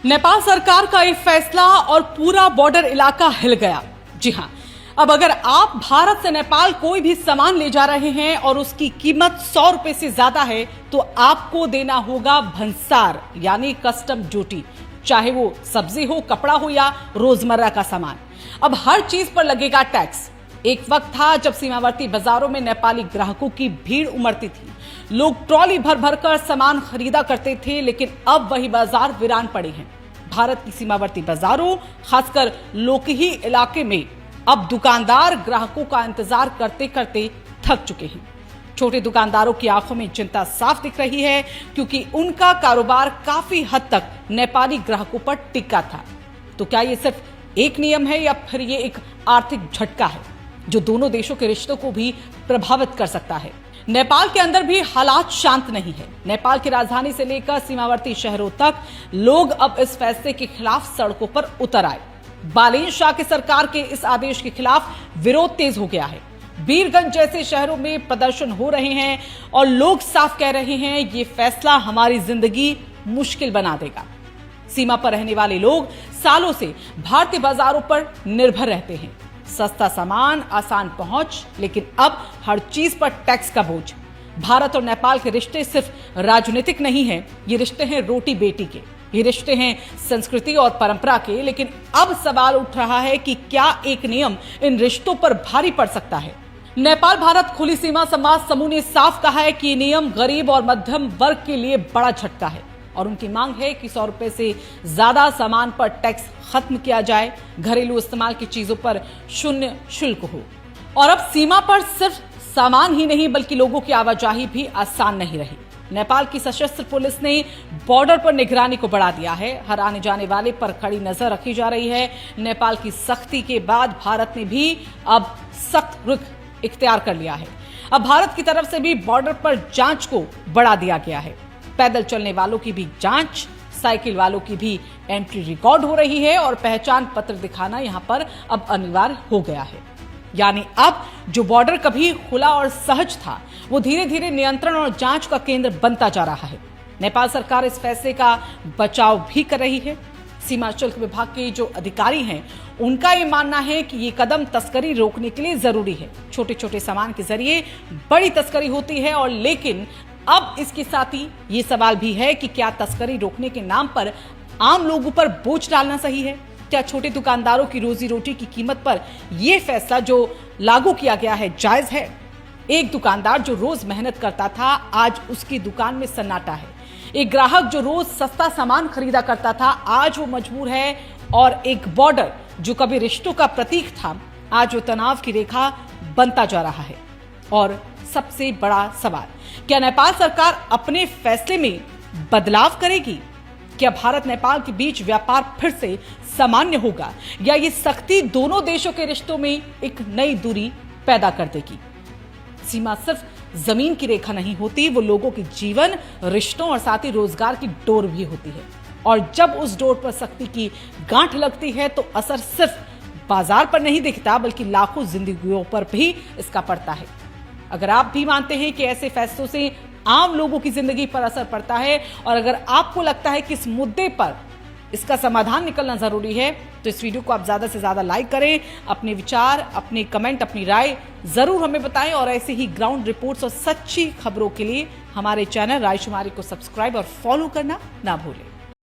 नेपाल सरकार का ये फैसला और पूरा बॉर्डर इलाका हिल गया। जी हां, अब अगर आप भारत से नेपाल कोई भी सामान ले जा रहे हैं और उसकी कीमत 100 रुपए से ज्यादा है तो आपको देना होगा भंसार यानी कस्टम ड्यूटी, चाहे वो सब्जी हो, कपड़ा हो या रोजमर्रा का सामान। अब हर चीज पर लगेगा टैक्स। एक वक्त था जब सीमावर्ती बाजारों में नेपाली ग्राहकों की भीड़ उमड़ती थी, लोग ट्रॉली भर भर कर सामान खरीदा करते थे, लेकिन अब वही बाजार वीरान पड़े हैं। भारत की सीमावर्ती बाजारों, खासकर लोकही इलाके में अब दुकानदार ग्राहकों का इंतजार करते करते थक चुके हैं। छोटे दुकानदारों की आंखों में चिंता साफ दिख रही है, क्योंकि उनका कारोबार काफी हद तक नेपाली ग्राहकों पर टिका था। तो क्या ये सिर्फ एक नियम है या फिर ये एक आर्थिक झटका है जो दोनों देशों के रिश्तों को भी प्रभावित कर सकता है? नेपाल के अंदर भी हालात शांत नहीं है। नेपाल की राजधानी से लेकर सीमावर्ती शहरों तक लोग अब इस फैसले के खिलाफ सड़कों पर उतर आए। बालेन शाह की सरकार के इस आदेश के खिलाफ विरोध तेज हो गया है। वीरगंज जैसे शहरों में प्रदर्शन हो रहे हैं और लोग साफ कह रहे हैं ये फैसला हमारी जिंदगी मुश्किल बना देगा। सीमा पर रहने वाले लोग सालों से भारतीय बाजारों पर निर्भर रहते हैं। सस्ता सामान, आसान पहुंच, लेकिन अब हर चीज पर टैक्स का बोझ। भारत और नेपाल के रिश्ते सिर्फ राजनीतिक नहीं है, ये रिश्ते हैं रोटी बेटी के, ये रिश्ते हैं संस्कृति और परंपरा के। लेकिन अब सवाल उठ रहा है कि क्या एक नियम इन रिश्तों पर भारी पड़ सकता है? नेपाल भारत खुली सीमा समाज समूह ने साफ कहा है कि नियम गरीब और मध्यम वर्ग के लिए बड़ा झटका है और उनकी मांग है कि 100 रुपए से ज्यादा सामान पर टैक्स खत्म किया जाए, घरेलू इस्तेमाल की चीजों पर शून्य शुल्क हो। और अब सीमा पर सिर्फ सामान ही नहीं बल्कि लोगों की आवाजाही भी आसान नहीं रही। नेपाल की सशस्त्र पुलिस ने बॉर्डर पर निगरानी को बढ़ा दिया है। हर आने जाने वाले पर कड़ी नजर रखी जा रही है। नेपाल की सख्ती के बाद भारत ने भी अब सख्त रुख इख्तियार कर लिया है। अब भारत की तरफ से भी बॉर्डर पर जांच को बढ़ा दिया गया है। पैदल चलने वालों की भी जांच, साइकिल वालों की भी एंट्री रिकॉर्ड हो रही है और पहचान पत्र दिखाना यहां पर अब अनिवार्य हो गया है। यानी अब जो बॉर्डर कभी खुला और सहज था, वो धीरे धीरे नियंत्रण और जांच का केंद्र बनता जा रहा है। नेपाल सरकार इस फैसले का बचाव भी कर रही है। सीमा शुल्क विभाग के जो अधिकारी हैं, उनका ये मानना है कि ये कदम तस्करी रोकने के लिए जरूरी है। छोटे छोटे सामान के जरिए बड़ी तस्करी होती है, और लेकिन अब इसके साथ ही ये सवाल भी है कि क्या तस्करी रोकने के नाम पर आम लोगों पर बोझ डालना सही है? क्या छोटे दुकानदारों की रोजी रोटी की कीमत पर यह फैसला जो लागू किया गया है जायज है? एक दुकानदार जो रोज मेहनत करता था, आज उसकी दुकान में सन्नाटा है। एक ग्राहक जो रोज सस्ता सामान खरीदा करता था, आज वो मजबूर है। और एक बॉर्डर जो कभी रिश्तों का प्रतीक था, आज वो तनाव की रेखा बनता जा रहा है। और सबसे बड़ा सवाल, क्या नेपाल सरकार अपने फैसले में बदलाव करेगी? क्या भारत नेपाल के बीच व्यापार फिर से सामान्य होगा, या ये सख्ती दोनों देशों के रिश्तों में एक नई दूरी पैदा कर देगी? सीमा सिर्फ जमीन की रेखा नहीं होती, वो लोगों के जीवन, रिश्तों और साथ ही रोजगार की डोर भी होती है। और जब उस डोर पर सख्ती की गांठ लगती है तो असर सिर्फ बाजार पर नहीं दिखता, बल्कि लाखों जिंदगियों पर भी इसका पड़ता है। अगर आप भी मानते हैं कि ऐसे फैसलों से आम लोगों की जिंदगी पर असर पड़ता है, और अगर आपको लगता है कि इस मुद्दे पर इसका समाधान निकलना जरूरी है, तो इस वीडियो को आप ज्यादा से ज्यादा लाइक करें। अपने विचार, अपने कमेंट, अपनी राय जरूर हमें बताएं, और ऐसे ही ग्राउंड रिपोर्ट्स और सच्ची खबरों के लिए हमारे चैनल रायशुमारी को सब्सक्राइब और फॉलो करना ना भूलें।